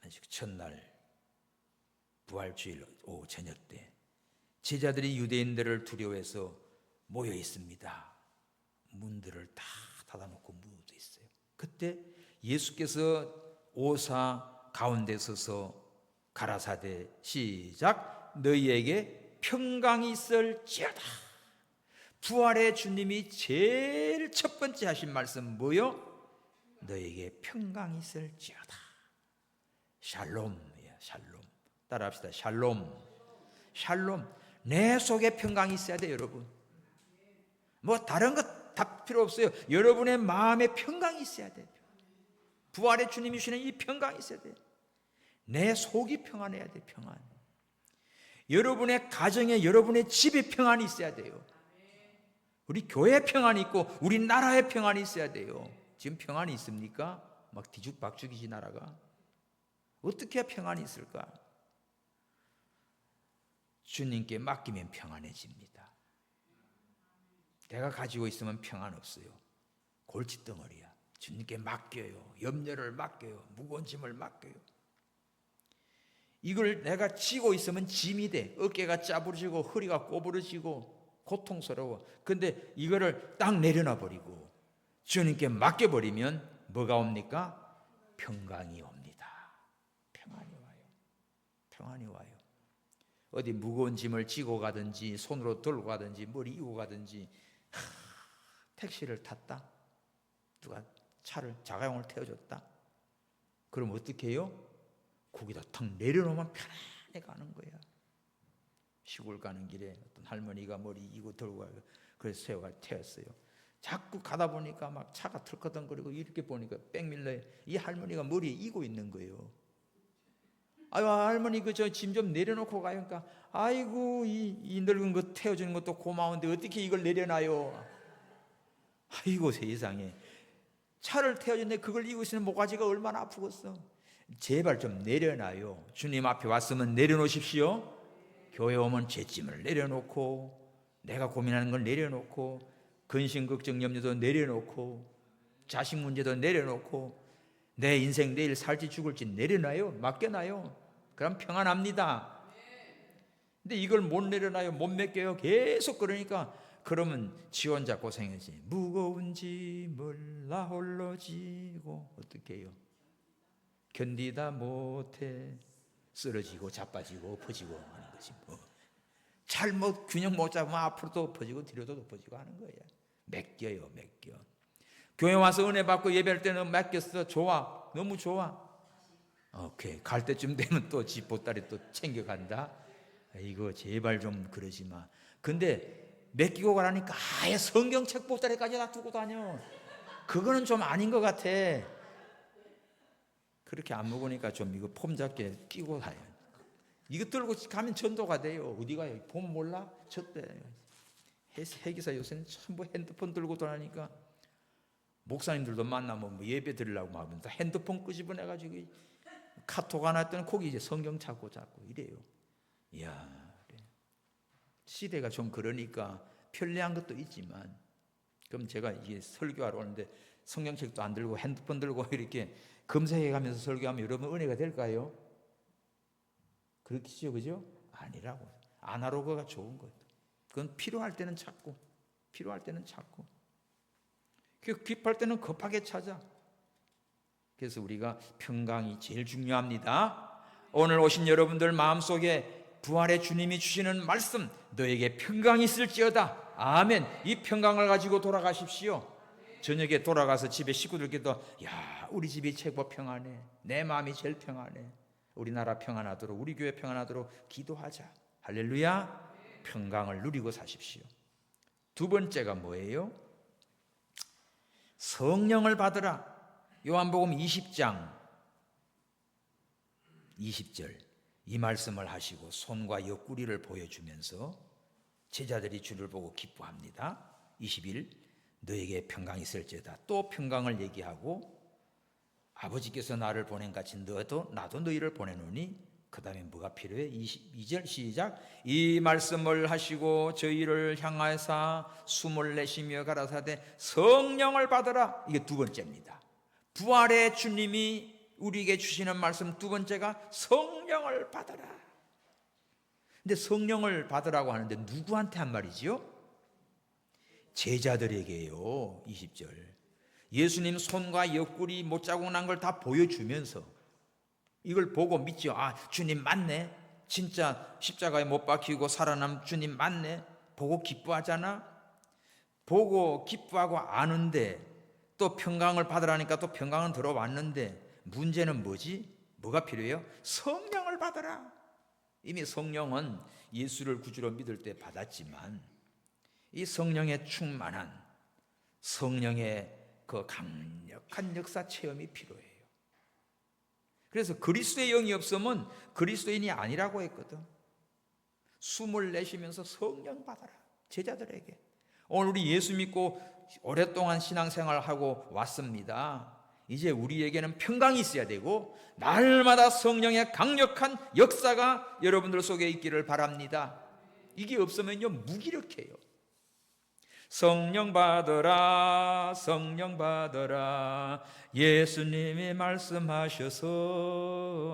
안식 첫날 부활주일 오후 저녁 때 제자들이 유대인들을 두려워해서 모여 있습니다. 문들을 다 닫아놓고 무도 있어요. 그때 예수께서 오사 가운데 서서 가라사대 시작 너희에게 평강이 있을지어다. 부활의 주님이 제일 첫 번째 하신 말씀 뭐요? 너희에게 평강이 있을지어다. 샬롬이야. 샬롬. 따라합시다. 샬롬. 샬롬. 내 속에 평강이 있어야 돼요, 여러분. 뭐 다른 것 다 필요 없어요. 여러분의 마음에 평강이 있어야 돼요. 부활의 주님이 주시는 이 평강이 있어야 돼요. 내 속이 평안해야 돼요. 평안. 여러분의 가정에 여러분의 집에 평안이 있어야 돼요. 우리 교회에 평안이 있고 우리 나라에 평안이 있어야 돼요. 지금 평안이 있습니까? 막 뒤죽박죽이지 나라가. 어떻게 해야 평안이 있을까? 주님께 맡기면 평안해집니다. 내가 가지고 있으면 평안 없어요. 골칫덩어리야. 주님께 맡겨요. 염려를 맡겨요. 무거운 짐을 맡겨요. 이걸 내가 지고 있으면 짐이 돼. 어깨가 짜부러지고 허리가 꼬부러지고 고통스러워. 근데 이거를 딱 내려놔 버리고 주님께 맡겨버리면 뭐가 옵니까? 평강이 옵니다. 평안이 와요. 평안이 와요. 어디 무거운 짐을 지고 가든지 손으로 들고 가든지 머리 이고 가든지 택시를 탔다. 누가 차를 자가용을 태워줬다. 그럼 어떻게 해요? 거기다 탁 내려놓으면 편안해 가는 거야. 시골 가는 길에 어떤 할머니가 머리 이고 들고 가고 그래서 세워가 태웠어요. 자꾸 가다 보니까 막 차가 털커덩거리고 이렇게 보니까 백밀러에 이 할머니가 머리에 이고 있는 거예요. 아유 할머니 그 저 짐 좀 내려놓고 가요. 그러니까 아이고 이 늙은 거 태워주는 것도 고마운데 어떻게 이걸 내려놔요? 아이고 세상에 차를 태워줬는데 그걸 이고 있으면 모가지가 얼마나 아프겠어. 제발 좀 내려놔요. 주님 앞에 왔으면 내려놓으십시오. 교회 오면 죄짐을 내려놓고 내가 고민하는 걸 내려놓고 근심 걱정 염려도 내려놓고 자식 문제도 내려놓고 내 인생 내일 살지 죽을지 내려놔요. 맡겨놔요. 그럼 평안합니다. 근데 이걸 못 내려놔요. 못 맡겨요. 계속 그러니까 그러면 지 혼자 고생하지. 무거운 짐을 나 홀로 지고 어떻게 해요? 견디다 못해 쓰러지고 자빠지고 엎어지고 하는 거지. 뭐. 잘못 균형 못 잡으면 앞으로도 엎어지고 뒤로도 엎어지고 하는 거예요. 맡겨요. 맡겨. 교회 와서 은혜 받고 예배할 때는 맡겼어. 좋아. 너무 좋아. 오케이. 갈 때쯤 되면 또 집 보따리 또 챙겨간다. 이거 제발 좀 그러지 마. 근데 맡기고 가라니까 아예 성경책 보따리까지 다 두고 다녀. 그거는 좀 아닌 것 같아. 그렇게 안 먹으니까 좀 이거 폼 잡게 끼고 다녀. 이거 들고 가면 전도가 돼요. 어디 가요? 보면 몰라? 저때 회기사 요새는 전부 핸드폰 들고 돌아다니까 목사님들도 만나면 뭐 예배 드리려고 하면 다 핸드폰 끄집어내가지고 카톡 하나 했더니 거기 이제 성경 찾고 자꾸 이래요. 이야, 시대가 좀 그러니까 편리한 것도 있지만 그럼 제가 이게 설교하러 오는데 성경책도 안 들고 핸드폰 들고 이렇게 검색해가면서 설교하면 여러분 은혜가 될까요? 그렇겠죠, 그죠? 아니라고. 아날로그가 좋은 거예요. 그건 필요할 때는 찾고, 필요할 때는 찾고. 급할 때는 급하게 찾아. 그래서 우리가 평강이 제일 중요합니다. 오늘 오신 여러분들 마음속에 부활의 주님이 주시는 말씀, 너에게 평강이 있을지어다. 아멘. 이 평강을 가지고 돌아가십시오. 저녁에 돌아가서 집에 식구들께도 야, 우리 집이 최고 평안해. 내 마음이 제일 평안해. 우리나라 평안하도록, 우리 교회 평안하도록 기도하자. 할렐루야. 평강을 누리고 사십시오. 두 번째가 뭐예요? 성령을 받으라. 요한복음 20장 20절 이 말씀을 하시고 손과 옆구리를 보여주면서 제자들이 주를 보고 기뻐합니다. 21 너에게 평강이 있을지어다. 또 평강을 얘기하고 아버지께서 나를 보낸 같이 나도 너희를 보내노니 그 다음에 뭐가 필요해? 22절 시작. 이 말씀을 하시고 저희를 향하사 숨을 내쉬며 가라사대 성령을 받으라. 이게 두 번째입니다. 부활의 주님이 우리에게 주시는 말씀 두 번째가 성령을 받으라. 근데 성령을 받으라고 하는데 누구한테 한 말이지요? 제자들에게요. 20절 예수님 손과 옆구리 못자국 난 걸 다 보여주면서 이걸 보고 믿죠. 아, 주님 맞네. 진짜 십자가에 못 박히고 살아남 주님 맞네. 보고 기뻐하잖아. 보고 기뻐하고 아는데 또 평강을 받으라니까 또 평강은 들어왔는데 문제는 뭐지? 뭐가 필요해요? 성령을 받으라. 이미 성령은 예수를 구주로 믿을 때 받았지만 이 성령의 충만한 성령의 그 강력한 역사 체험이 필요해요. 그래서 그리스도의 영이 없으면 그리스도인이 아니라고 했거든. 숨을 내쉬면서 성령 받아라. 제자들에게. 오늘 우리 예수 믿고 오랫동안 신앙생활을 하고 왔습니다. 이제 우리에게는 평강이 있어야 되고 날마다 성령의 강력한 역사가 여러분들 속에 있기를 바랍니다. 이게 없으면요 무기력해요. 성령 받으라, 성령 받으라. 예수님이 말씀하셔서,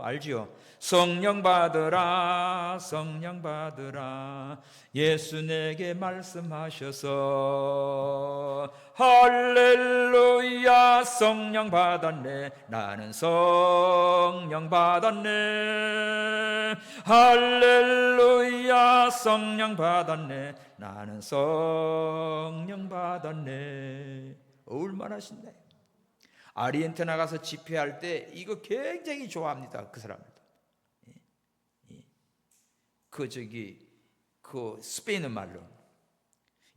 알지요? 성령 받으라, 성령 받으라. 예수 내게 말씀하셔서. 할렐루야, 성령 받았네. 나는 성령 받았네. 할렐루야, 성령 받았네. 나는 성령 받았네. 얼마나 신나요. 아르헨티나 가서 집회할 때 이거 굉장히 좋아합니다. 그 사람들. 그 스페인 말로,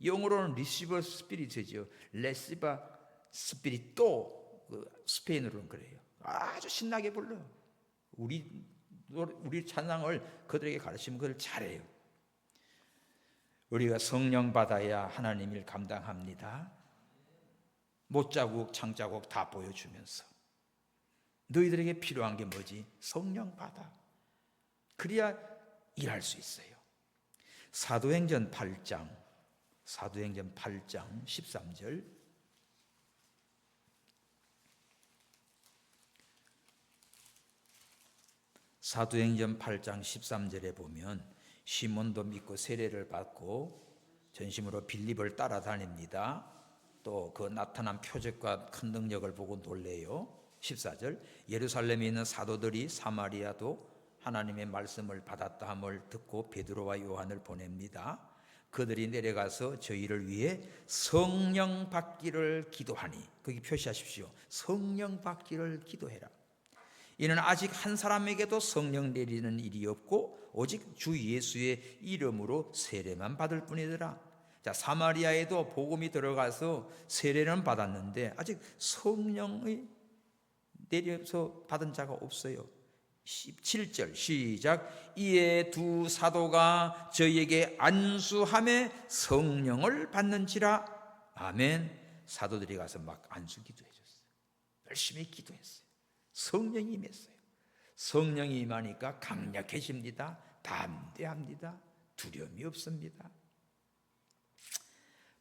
영어로는 리시버 스피릿이죠. 레시바 스피릿도, 스페인어로는 그래요. 아주 신나게 불러. 우리 찬양을 그들에게 가르치면 그들 잘해요. 우리가 성령 받아야 하나님 일 감당합니다. 못자국 창자국 다 보여주면서 너희들에게 필요한 게 뭐지? 성령 받아. 그래야 일할 수 있어요. 사도행전 8장 13절. 사도행전 8장 13절에 보면 시몬도 믿고 세례를 받고 전심으로 빌립을 따라다닙니다. 또 그 나타난 표적과 큰 능력을 보고 놀래요. 14절. 예루살렘에 있는 사도들이 사마리아도 하나님의 말씀을 받았다 함을 듣고 베드로와 요한을 보냅니다. 그들이 내려가서 저희를 위해 성령 받기를 기도하니, 거기 표시하십시오. 성령 받기를 기도해라. 이는 아직 한 사람에게도 성령 내리는 일이 없고 오직 주 예수의 이름으로 세례만 받을 뿐이더라. 자, 사마리아에도 복음이 들어가서 세례는 받았는데 아직 성령이 내려서 받은 자가 없어요. 17절 시작. 이에 두 사도가 저희에게 안수함에 성령을 받는지라. 아멘. 사도들이 가서 막 안수 기도해줬어요. 열심히 기도했어요. 성령이 임했어요. 성령이 임하니까 강력해집니다. 담대합니다. 두려움이 없습니다.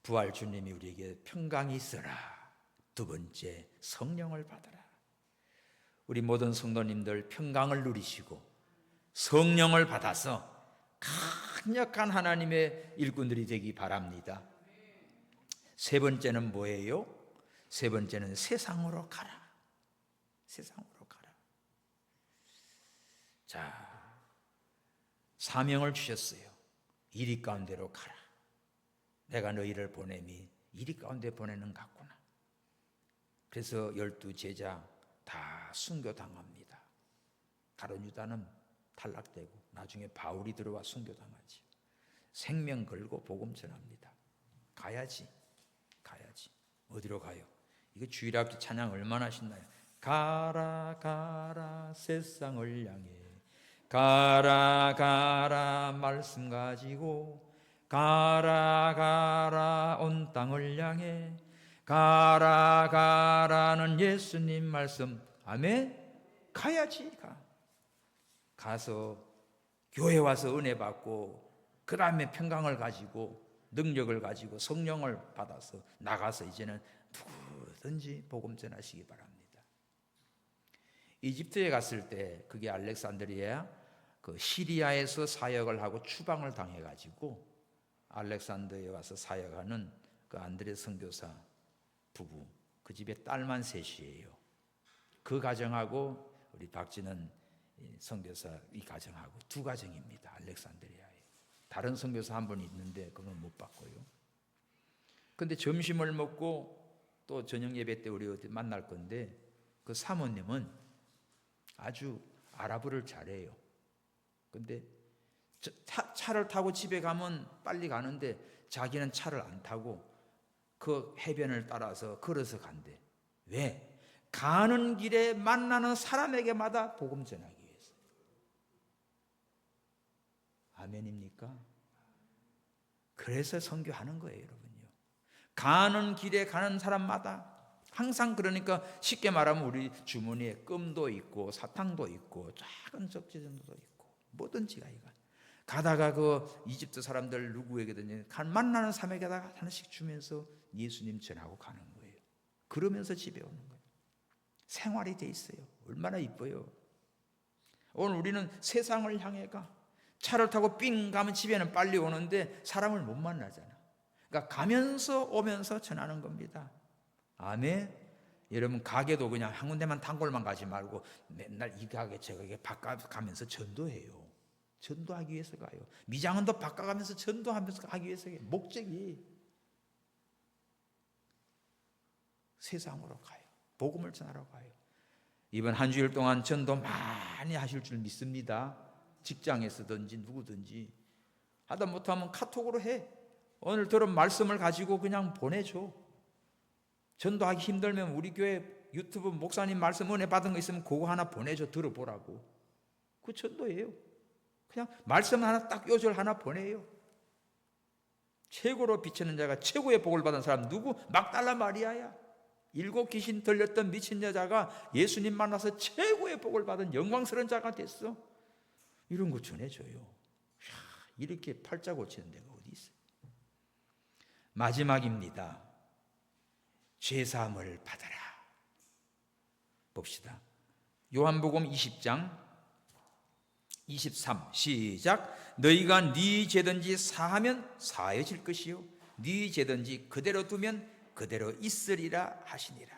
부활 주님이 우리에게 평강이 있어라. 두 번째, 성령을 받아라. 우리 모든 성도님들 평강을 누리시고 성령을 받아서 강력한 하나님의 일꾼들이 되기 바랍니다. 세 번째는 뭐예요? 세 번째는 세상으로 가라. 세상으로 가라. 자, 사명을 주셨어요. 이리 가운데로 가라. 내가 너희를 보냄이 이리 가운데 보내는 같구나. 그래서 12 제자 다 순교당합니다. 가룟 유다는 탈락되고 나중에 바울이 들어와 순교당하지. 생명 걸고 복음 전합니다. 가야지. 어디로 가요? 이거 주일학교 찬양 얼마나 신나요? 가라 가라 세상을 향해, 가라 가라 말씀 가지고, 가라 가라 온 땅을 향해, 가라 가라는 예수님 말씀. 아멘. 가야지. 가서 교회 와서 은혜 받고 그 다음에 평강을 가지고 능력을 가지고 성령을 받아서 나가서 이제는 누구든지 복음 전하시기 바랍니다. 이집트에 갔을 때, 그게 알렉산드리아, 그 시리아에서 사역을 하고 추방을 당해가지고 알렉산드리아에 와서 사역하는 그 안드레 선교사 부부, 그 집에 딸만 셋이에요. 그 가정하고 우리 박진은 선교사 이 가정하고 두 가정입니다. 알렉산드리아에. 다른 선교사 한 분 있는데 그건 못 봤고요. 근데 점심을 먹고 또 저녁 예배 때 우리 어디 만날 건데, 그 사모님은 아주 아랍어를 잘해요. 근데 차를 타고 집에 가면 빨리 가는데 자기는 차를 안 타고 그 해변을 따라서 걸어서 간대. 왜? 가는 길에 만나는 사람에게마다 복음 전하기 위해서. 아멘입니까? 그래서 선교하는 거예요, 여러분요. 가는 길에 가는 사람마다 항상, 그러니까 쉽게 말하면 우리 주머니에 껌도 있고 사탕도 있고 작은 적재정도 있고 뭐든지가 이거. 가다가 그 이집트 사람들 누구에게든 만나는 사람에게다가 하나씩 주면서 예수님 전하고 가는 거예요. 그러면서 집에 오는 거예요. 생활이 돼 있어요. 얼마나 이뻐요. 오늘 우리는 세상을 향해 가. 차를 타고 삥 가면 집에는 빨리 오는데 사람을 못 만나잖아. 그러니까 가면서 오면서 전하는 겁니다. 아멘. 여러분, 가게도 그냥 한 군데만 단골만 가지 말고 맨날 이 가게 저 가게 바꿔가면서 전도해요. 전도하기 위해서 가요. 미장은 또 바꿔가면서 전도하면서 하기 위해서 가요. 목적이 세상으로 가요. 복음을 전하러 가요. 이번 한 주일 동안 전도 많이 하실 줄 믿습니다. 직장에서든지 누구든지. 하다 못하면 카톡으로 해. 오늘 들은 말씀을 가지고 그냥 보내줘. 전도하기 힘들면 우리 교회 유튜브 목사님 말씀 은혜 받은 거 있으면 그거 하나 보내줘. 들어보라고. 그 전도예요. 그냥 말씀 하나 딱 요절 하나 보내요. 최고로 비치는 자가 최고의 복을 받은 사람 누구? 막달라 마리아야. 7 귀신 들렸던 미친 여자가 예수님 만나서 최고의 복을 받은 영광스러운 자가 됐어. 이런 거 전해줘요. 이렇게 팔자 고치는 데가 어디 있어요? 마지막입니다. 죄사함을 받아라. 봅시다. 요한복음 20장 23 시작. 너희가 네 죄든지 사하면 사하여질 것이요 네 죄든지 그대로 두면 그대로 있으리라 하시니라.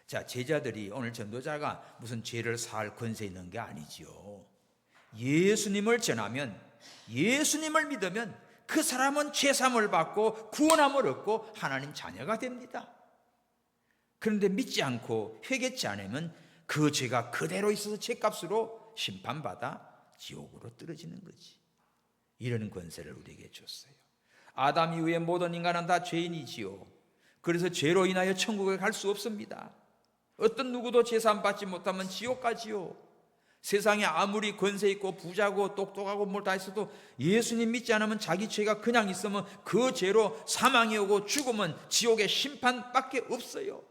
자, 제자들이 오늘 전도자가 무슨 죄를 사할 권세 있는 게 아니지요. 예수님을 전하면, 예수님을 믿으면 그 사람은 죄사함을 받고 구원함을 얻고 하나님 자녀가 됩니다. 그런데 믿지 않고 회개치 않으면 그 죄가 그대로 있어서 죄값으로 심판받아 지옥으로 떨어지는 거지. 이런 권세를 우리에게 줬어요. 아담 이후에 모든 인간은 다 죄인이지요. 그래서 죄로 인하여 천국에 갈 수 없습니다. 어떤 누구도 죄사함 받지 못하면 지옥 가지요. 세상에 아무리 권세 있고 부자고 똑똑하고 뭘 다 있어도 예수님 믿지 않으면 자기 죄가 그냥 있으면 그 죄로 사망이 오고 죽으면 지옥의 심판밖에 없어요.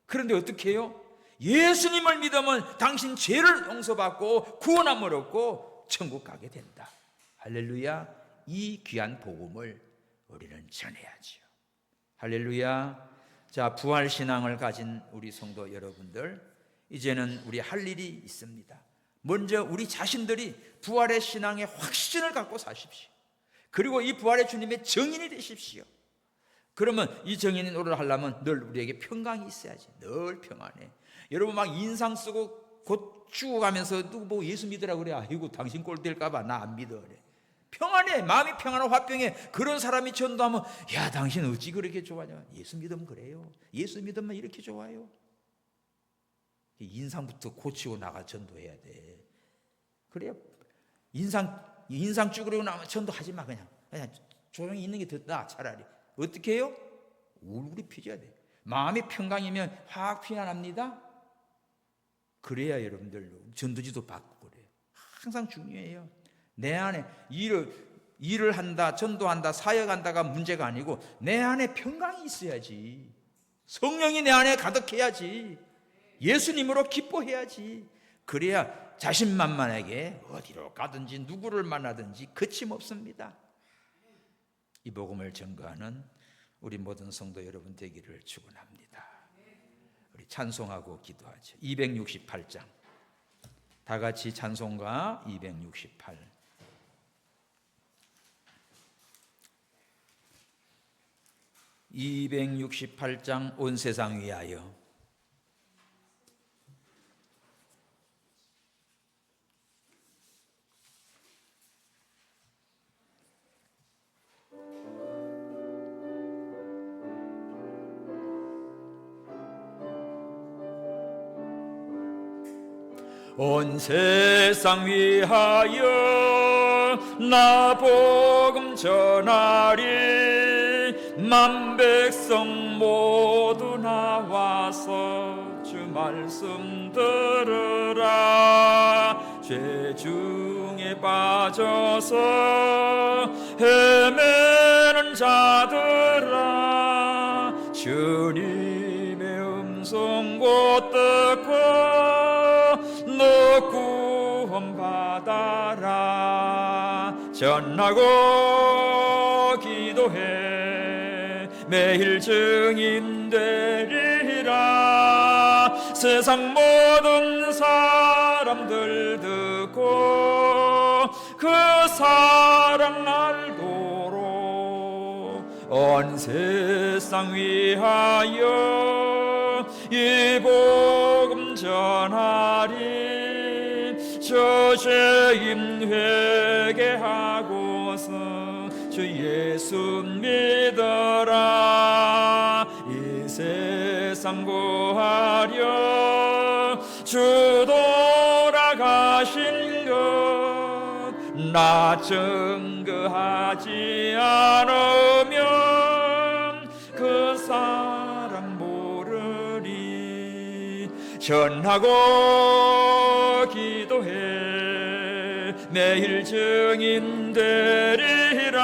그런데 어떻게 해요? 예수님을 믿으면 당신 죄를 용서받고 구원함을 얻고 천국 가게 된다. 할렐루야. 이 귀한 복음을 우리는 전해야지요. 할렐루야. 자, 부활신앙을 가진 우리 성도 여러분들, 이제는 우리 할 일이 있습니다. 먼저 우리 자신들이 부활의 신앙의 확신을 갖고 사십시오. 그리고 이 부활의 주님의 증인이 되십시오. 그러면 이 증인이 노릇을 하려면 늘 우리에게 평강이 있어야지. 늘 평안해. 여러분 막 인상 쓰고 곧 죽어가면서 누구 보고 예수 믿으라 그래. 아이고 당신 꼴 될까봐 나 안 믿어 그래. 평안해. 마음이 평안한 화평해. 그런 사람이 전도하면 야 당신 어찌 그렇게 좋아하냐. 예수 믿으면 그래요. 예수 믿으면 이렇게 좋아요. 인상부터 고치고 나가 전도해야 돼. 그래야 인상 쭈그리고 나면 전도하지 마. 그냥 조용히 있는 게 더 나아. 차라리 어떻게 해요? 울울이 피져야 돼. 마음이 평강이면 확 피어납니다. 그래야 여러분들 전도지도 받고 그래요. 항상 중요해요. 내 안에 일을 한다, 전도한다, 사역한다가 문제가 아니고 내 안에 평강이 있어야지. 성령이 내 안에 가득해야지. 예수님으로 기뻐해야지. 그래야 자신만만하게 어디로 가든지 누구를 만나든지 거침없습니다. 이 복음을 전거하는 우리 모든 성도 여러분 되기를 축원합니다. 우리 찬송하고 기도하죠. 268장 다 같이 찬송가 268 268장 온 세상 위하여. 온 세상 위하여 나 복음 전하리. 만 백성 모두 나와서 주 말씀 들으라. 죄 중에 빠져서 헤매는 자들아, 주님의 음성 곧 듣고 너 구원 받아라. 전하고 기도해 매일 증인 되리라. 세상 모든 사람들 듣고 그 사랑 알도록 온 세상 위하여 이 복음 전하리. 저 죄인 회개하고서 주 예수 믿어라. 이 세상 구하려 주 돌아가신 것 나 증거하지 않으면 그 사랑 모르리. 전하고 기도해 매일 증인 되리라.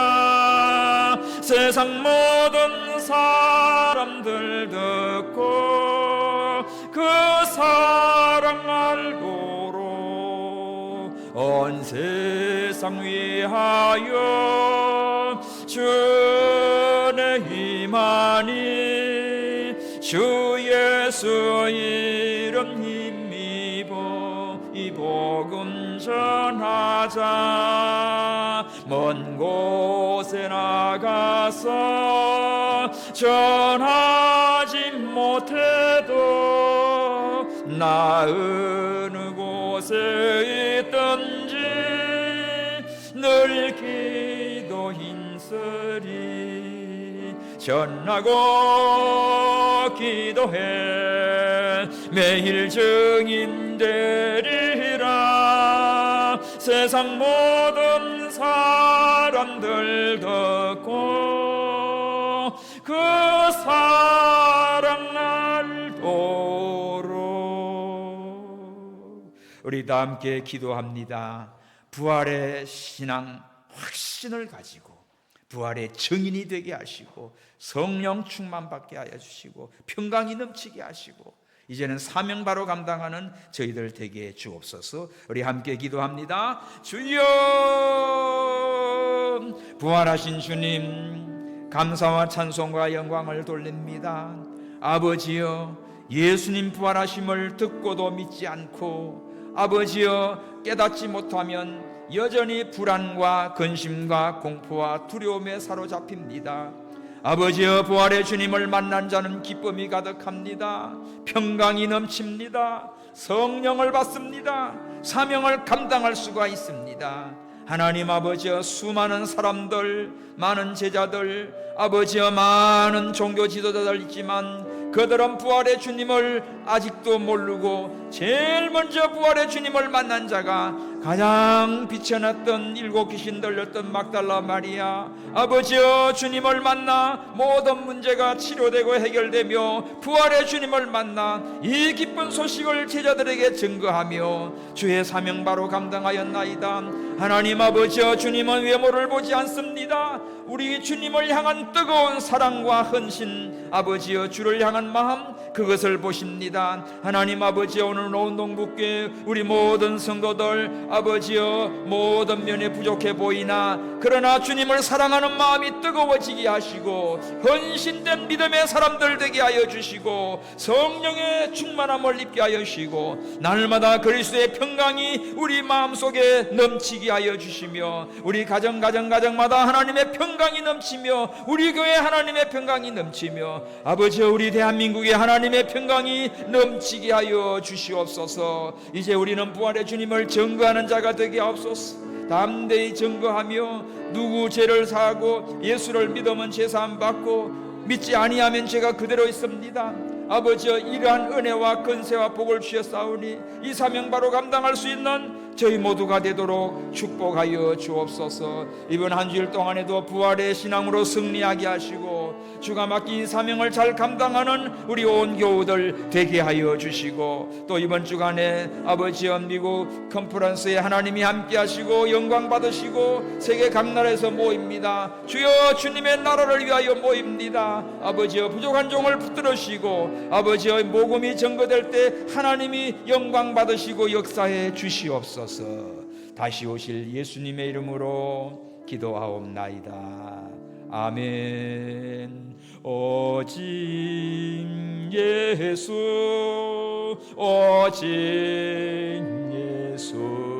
세상 모든 사람들 듣고 그 사랑 알도록 온 세상 위하여 주의 임하니. 주 예수 이름 힘입어 이 복음 전하자. 먼 곳에 나가서 전하지 못해도 나 어느 곳에 있든지 늘 기도 힘쓰리. 전하고 기도해 매일 증인 되리라. 세상 모든 사람들 듣고 그 사랑 알도록. 우리 다 함께 기도합니다. 부활의 신앙 확신을 가지고 부활의 증인이 되게 하시고 성령 충만받게 하여 주시고 평강이 넘치게 하시고 이제는 사명 바로 감당하는 저희들 되게 주옵소서. 우리 함께 기도합니다. 주여, 부활하신 주님 감사와 찬송과 영광을 돌립니다. 아버지여, 예수님 부활하심을 듣고도 믿지 않고 아버지여 깨닫지 못하면 여전히 불안과 근심과 공포와 두려움에 사로잡힙니다. 아버지여, 부활의 주님을 만난 자는 기쁨이 가득합니다. 평강이 넘칩니다. 성령을 받습니다. 사명을 감당할 수가 있습니다. 하나님 아버지여, 수많은 사람들, 많은 제자들, 아버지여 많은 종교 지도자들 있지만 그들은 부활의 주님을 아직도 모르고 제일 먼저 부활의 주님을 만난 자가 가장 비춰놨던 일곱 귀신 들렸던 막달라 마리아, 아버지여 주님을 만나 모든 문제가 치료되고 해결되며 부활의 주님을 만나 이 기쁜 소식을 제자들에게 증거하며 주의 사명 바로 감당하였나이다. 하나님 아버지여, 주님은 외모를 보지 않습니다. 우리 주님을 향한 뜨거운 사랑과 헌신, 아버지여 주를 향한 마음, 그것을 보십니다. 하나님 아버지여, 오늘 온동북교회 우리 모든 성도들 아버지여 모든 면에 부족해 보이나 그러나 주님을 사랑하는 마음이 뜨거워지게 하시고 헌신된 믿음의 사람들 되게 하여 주시고 성령의 충만함을 입게 하여 주시고 날마다 그리스도의 평강이 우리 마음속에 넘치게 하여 주시며 우리 가정마다 하나님의 평강이 넘치며 우리 교회 하나님의 평강이 넘치며 아버지여 우리 대한민국에 하나님의 평강이 넘치게 하여 주시옵소서. 이제 우리는 부활의 주님을 증거하는 자가 되게 하옵소서. 담대히 증거하며 누구 죄를 사하고 예수를 믿으면 제사함 받고 믿지 아니하면 죄가 그대로 있습니다. 아버지여, 이러한 은혜와 근세와 복을 주셨사오니 이 사명 바로 감당할 수 있는 저희 모두가 되도록 축복하여 주옵소서. 이번 한 주일 동안에도 부활의 신앙으로 승리하게 하시고 주가 맡긴 사명을 잘 감당하는 우리 온 교우들 되게 하여 주시고 또 이번 주간에 아버지여 미국 컨퍼런스에 하나님이 함께 하시고 영광 받으시고 세계 각 나라에서 모입니다. 주여, 주님의 나라를 위하여 모입니다. 아버지여, 부족한 종을 붙들으시고 아버지여 복음이 증거될 때 하나님이 영광 받으시고 역사해 주시옵소서. 다시 오실 예수님의 이름으로 기도하옵나이다. 아멘. 오직 예수, 오직 예수